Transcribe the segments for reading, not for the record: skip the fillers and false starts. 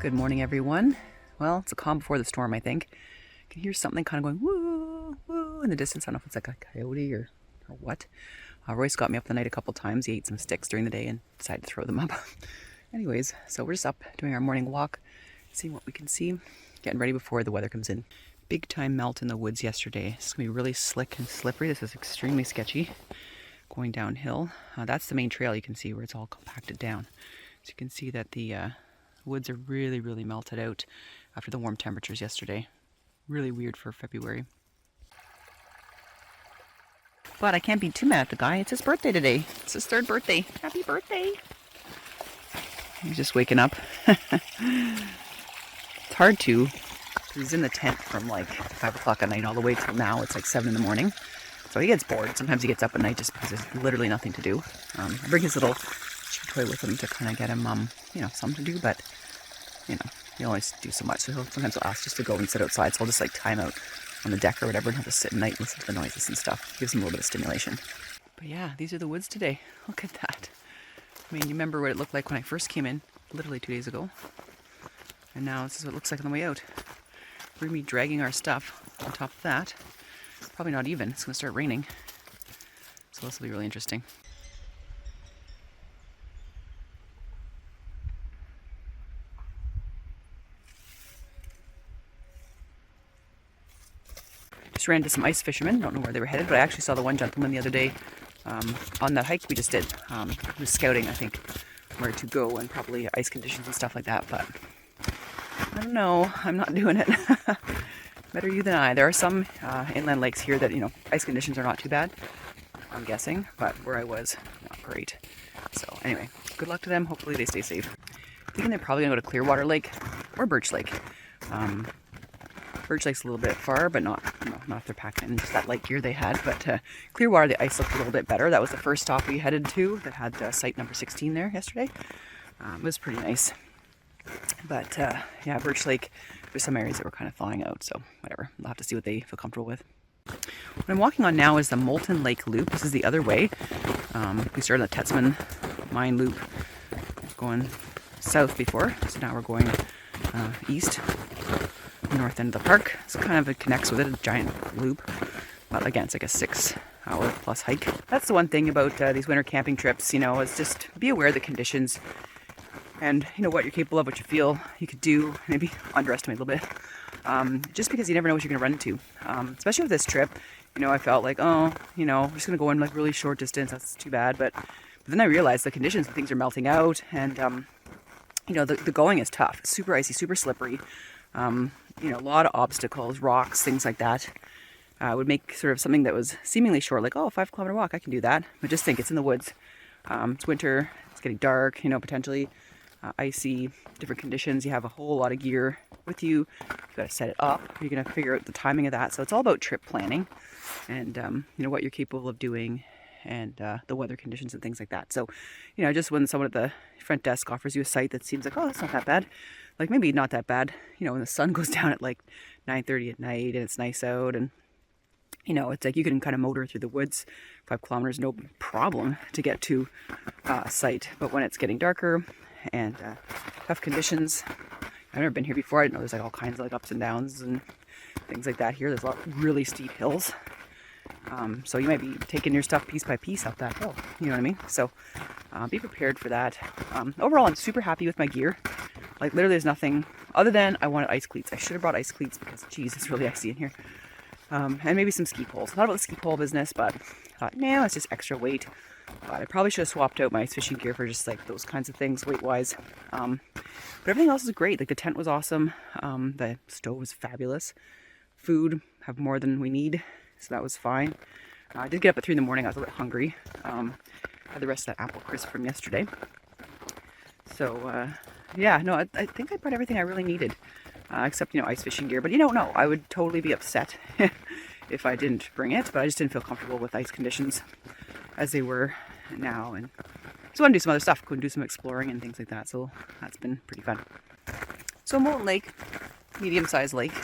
Good morning, everyone. Well, it's a calm before the storm, I think. I can hear something kind of going woo, woo in the distance. I don't know if it's like a coyote or what. Royce got me up the night a couple times. He ate some sticks during the day and decided to throw them up. Anyways, so we're just up doing our morning walk, seeing what we can see, getting ready before the weather comes in. Big time melt in the woods yesterday. It's going to be really slick and slippery. This is extremely sketchy going downhill. That's the main trail you can see where it's all compacted down. So you can see that the woods are really melted out after the warm temperatures yesterday. Really weird for February. But I can't be too mad at the guy. It's his birthday today. It's his 3rd birthday. Happy birthday. He's just waking up. It's hard to. He's in the tent from like 5 o'clock at night all the way till now. It's like 7 in the morning. So he gets bored. Sometimes he gets up at night just because there's literally nothing to do. I bring his little chew toy with him to kind of get him, something to do. But, he always do so much. So sometimes he'll ask just to go and sit outside. So I'll just like time out on the deck or whatever and he'll just sit at night and listen to the noises and stuff. Gives him a little bit of stimulation. But yeah, these are the woods today. Look at that. I mean, you remember what it looked like when I first came in, literally 2 days ago. And now this is what it looks like on the way out. We're going to be dragging our stuff on top of that. Probably not even. It's going to start raining. So this will be really interesting. Just ran into some ice fishermen. Don't know where they were headed, but I actually saw the one gentleman the other day on that hike we just did. He was scouting, I think, where to go and probably ice conditions and stuff like that. But I don't know. I'm not doing it. Better you than I. There are some inland lakes here that, ice conditions are not too bad, I'm guessing. But where I was, not great. So anyway, good luck to them. Hopefully they stay safe. I'm thinking they're probably going to go to Clearwater Lake or Birch Lake. Birch Lake's a little bit far, but not if they're packing in just that light gear they had. But Clearwater, the ice looked a little bit better. That was the first stop we headed to that had site number 16 there yesterday. It was pretty nice. But yeah, Birch Lake, there's some areas that were kind of thawing out, so whatever. We'll have to see what they feel comfortable with. What I'm walking on now is the Molten Lake Loop. This is the other way. We started the Tetzman Mine Loop going south before, so now we're going east. North end of the park. So kind of it connects with it, a giant loop. But again, it's like a 6-hour plus hike. That's the one thing about these winter camping trips, is just be aware of the conditions and what you're capable of, what you feel you could do, maybe underestimate a little bit. Just because you never know what you're going to run into. Especially with this trip, I felt like, we're just going to go in like really short distance. That's too bad. But then I realized the conditions, things are melting out, and the going is tough. It's super icy, super slippery. A lot of obstacles, rocks, things like that. Would make sort of something that was seemingly short, like, 5-kilometer walk, I can do that. But just think, it's in the woods. It's winter, it's getting dark, potentially icy, different conditions. You have a whole lot of gear with you. You've got to set it up. You're going to figure out the timing of that. So it's all about trip planning and, what you're capable of doing and the weather conditions and things like that. So, just when someone at the front desk offers you a site that seems like, it's not that bad. Like maybe not that bad, when the sun goes down at like 9:30 at night and it's nice out and, it's like you can kind of motor through the woods 5 kilometers, no problem to get to a site. But when it's getting darker and tough conditions, I've never been here before. I didn't know there's like all kinds of like ups and downs and things like that here. There's a lot of really steep hills. So you might be taking your stuff piece by piece up that hill. You know what I mean? So be prepared for that. Overall, I'm super happy with my gear. Like literally there's nothing other than I wanted ice cleats. I should have brought ice cleats because geez, it's really icy in here. And maybe some ski poles. I thought about the ski pole business, but I thought, no, it's just extra weight. But I probably should have swapped out my ice fishing gear for just like those kinds of things weight wise. But everything else is great. Like the tent was awesome. The stove was fabulous. Food, have more than we need. So that was fine. I did get up at 3 in the morning. I was a little bit hungry. Had the rest of that apple crisp from yesterday. So, yeah, no, I think I brought everything I really needed, except, ice fishing gear. But no, I would totally be upset if I didn't bring it. But I just didn't feel comfortable with ice conditions as they were now. And just want to do some other stuff. Go and do some exploring and things like that. So that's been pretty fun. So Molten Lake, medium-sized lake,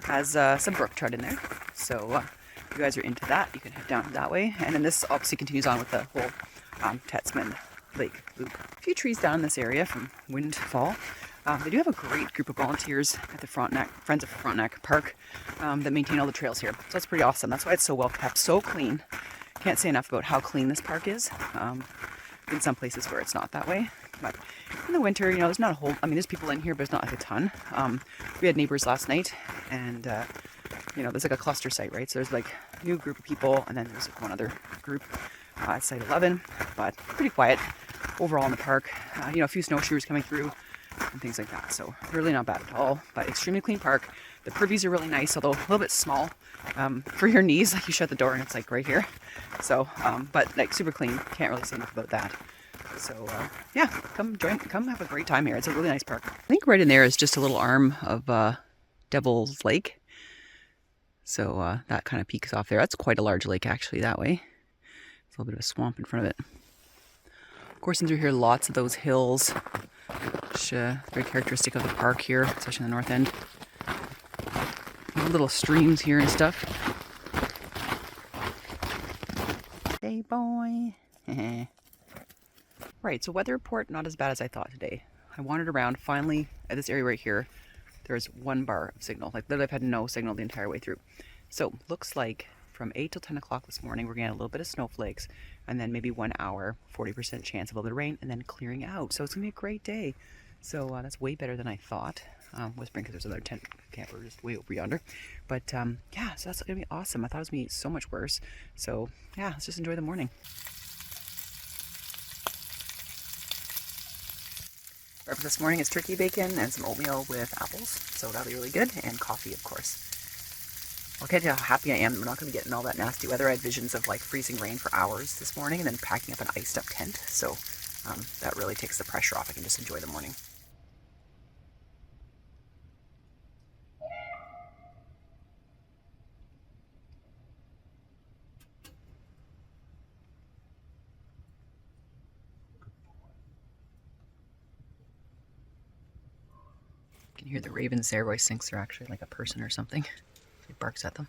has some brook trout in there. So if you guys are into that, you can head down that way. And then this obviously continues on with the whole Tetzman Lake Loop. A few trees down in this area from windfall. They do have a great group of volunteers at the Frontenac, Friends of Frontenac Park, that maintain all the trails here. So that's pretty awesome. That's why it's so well kept, so clean. Can't say enough about how clean this park is. In some places where it's not that way. But in the winter, you know, there's not a whole, I mean, there's people in here, but it's not like a ton. We had neighbors last night, and, you know, there's like a cluster site, right? So there's like a new group of people, and then there's like one other group at site 11, but pretty quiet overall in the park. You know, a few snowshoers coming through and things like that. So really not bad at all, but extremely clean park. The privies are really nice, although a little bit small for your knees. Like you shut the door and it's like right here. So, but like super clean. Can't really say enough about that. So yeah, come have a great time here. It's a really nice park. I think right in there is just a little arm of Devil's Lake. So that kind of peaks off there. That's quite a large lake actually that way. It's a little bit of a swamp in front of it. Of course, in through here, lots of those hills, which very characteristic of the park here, especially in the north end. Little streams here and stuff. Hey boy. Right, so weather report not as bad as I thought today. I wandered around, finally at this area right here, there's 1 bar of signal. Like literally I've had no signal the entire way through. So looks like from 8 till 10 o'clock this morning we're getting a little bit of snowflakes, and then maybe 1 hour, 40% chance of a little bit of rain, and then clearing out. So it's gonna be a great day. So that's way better than I thought. Whispering because there's another tent camper just way over yonder. But yeah, so that's gonna be awesome. I thought it was gonna be so much worse. So yeah, let's just enjoy the morning. Breakfast this morning is turkey bacon and some oatmeal with apples. So that'll be really good, and coffee, of course. I'll tell you how happy I am that we're not going to be getting all that nasty weather. I had visions of like freezing rain for hours this morning and then packing up an iced up tent. So that really takes the pressure off. I can just enjoy the morning. You can hear the ravens there. Royce thinks they're actually like a person or something. He barks at them.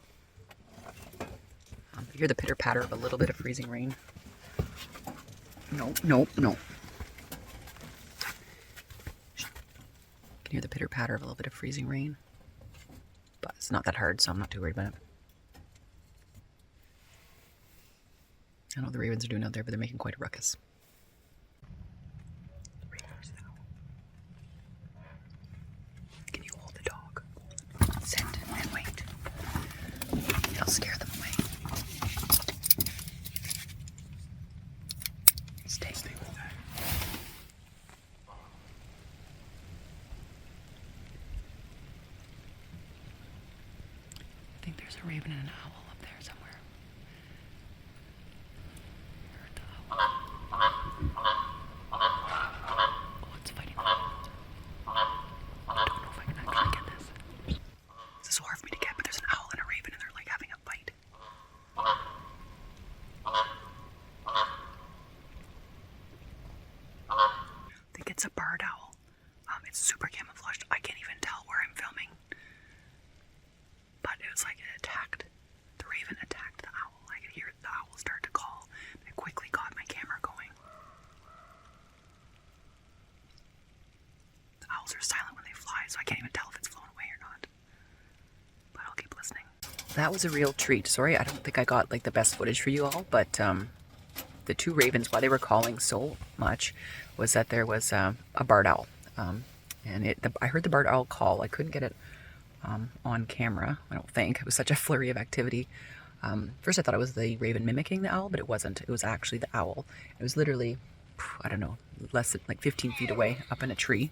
You hear the pitter patter of a little bit of freezing rain. No, no, no. You can hear the pitter patter of a little bit of freezing rain. But it's not that hard, so I'm not too worried about it. I don't know what the ravens are doing out there, but they're making quite a ruckus. Can you hold the dog? Sit and wait. It'll scare them away. Stay with that. I think there's a raven and an owl up there somewhere. Heard the owl. Oh, it's fighting. I don't know if I can actually get this. This is so hard for me to get, but there's an owl and a raven and they're like having a fight. I think it's a barred owl. It's super camouflaged. I can't even tell where I'm filming. But it was like it attacked. The raven attacked the owl. I could hear the owl start to call. I quickly got my camera going. The owls are silent when they fly, so I can't even tell if it's flown away or not. But I'll keep listening. That was a real treat. Sorry, I don't think I got like the best footage for you all, but the 2 ravens, why they were calling so much was that there was a barred owl. And I heard the barred owl call. I couldn't get it on camera, I don't think. It was such a flurry of activity. First I thought it was the raven mimicking the owl, but it wasn't. It was actually the owl. It was literally, I don't know, less than like 15 feet away up in a tree.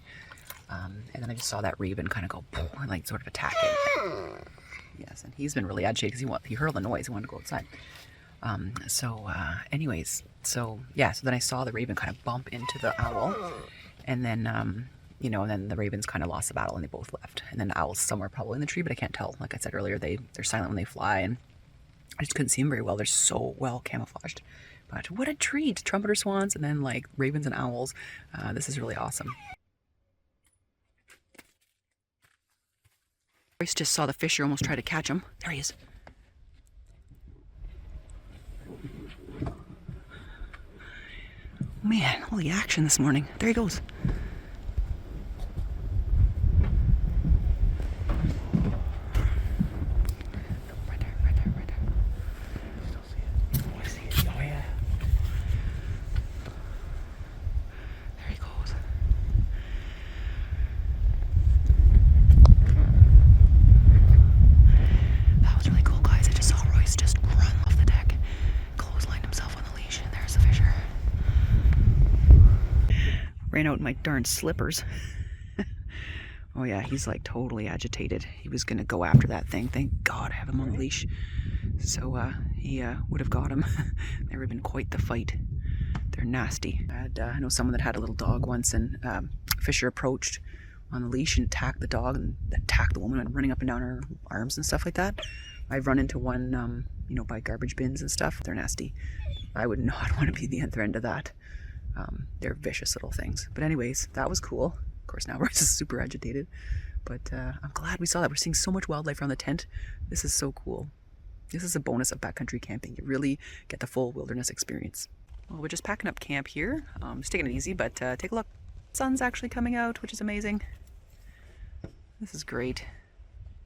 And then I just saw that raven kind of go and like sort of attack it. Yes, and he's been really agitated because he heard the noise. He wanted to go outside. Anyways, so yeah, so then I saw the raven kind of bump into the owl, and then, you know, and then the ravens kind of lost the battle and they both left. And then the owl's somewhere probably in the tree, but I can't tell. Like I said earlier, they're silent when they fly, and I just couldn't see them very well. They're so well camouflaged. But what a treat! Trumpeter swans and then like ravens and owls. This is really awesome. Royce just saw the fisher almost try to catch him. There he is. Man, all the action this morning. There he goes. Ran out in my darn slippers. Oh yeah, he's like totally agitated. He was gonna go after that thing. Thank God I have him on a leash. So he would have got him. There would have been quite the fight. They're nasty. I know someone that had a little dog once, and Fisher approached on the leash and attacked the dog and attacked the woman and running up and down her arms and stuff like that. I've run into one, you know, by garbage bins and stuff. They're nasty. I would not want to be the other end of that. They're vicious little things. But anyways, that was cool. Of course, now we're just super agitated. But I'm glad we saw that. We're seeing so much wildlife around the tent. This is so cool. This is a bonus of backcountry camping. You really get the full wilderness experience. Well, we're just packing up camp here. Just taking it easy, but take a look. The sun's actually coming out, which is amazing. This is great.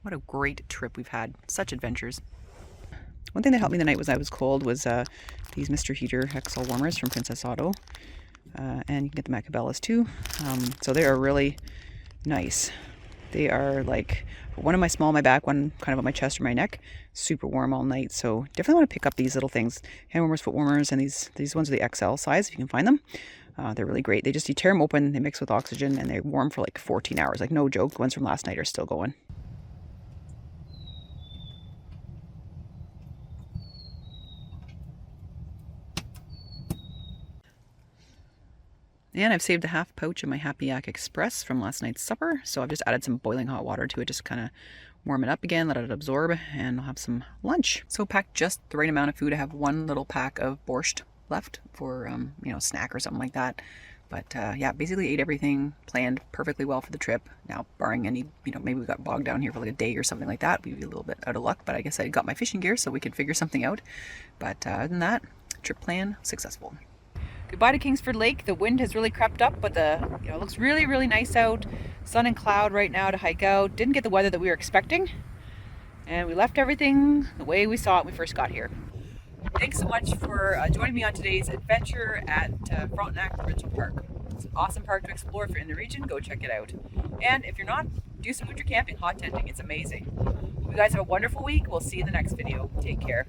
What a great trip we've had. Such adventures. One thing that helped me the night I was cold was these Mr. Heater Hexal warmers from Princess Auto. And you can get them at Cabela's too. So they are really nice. They are like, one in my small of my back, one kind of on my chest or my neck. Super warm all night. So definitely want to pick up these little things. Hand warmers, foot warmers, and these ones are the XL size if you can find them. They're really great. They just, you tear them open, they mix with oxygen, and they warm for like 14 hours. Like no joke, the ones from last night are still going. And I've saved a half pouch of my Happy Yak Express from last night's supper. So I've just added some boiling hot water to it, just kind of warm it up again, let it absorb, and I'll have some lunch. So packed just the right amount of food. I have one little pack of borscht left for, you know, snack or something like that. But yeah, basically ate everything, planned perfectly well for the trip. Now, barring any, you know, maybe we got bogged down here for like a day or something like that. We'd be a little bit out of luck, but I guess I got my fishing gear so we could figure something out. But other than that, trip plan successful. Goodbye to Kingsford Lake. The wind has really crept up, but you know, it looks really, really nice out. Sun and cloud right now to hike out. Didn't get the weather that we were expecting. And we left everything the way we saw it when we first got here. Thanks so much for joining me on today's adventure at Frontenac Provincial Park. It's an awesome park to explore if you're in the region. Go check it out. And if you're not, do some winter camping, hot tenting. It's amazing. You guys have a wonderful week. We'll see you in the next video. Take care.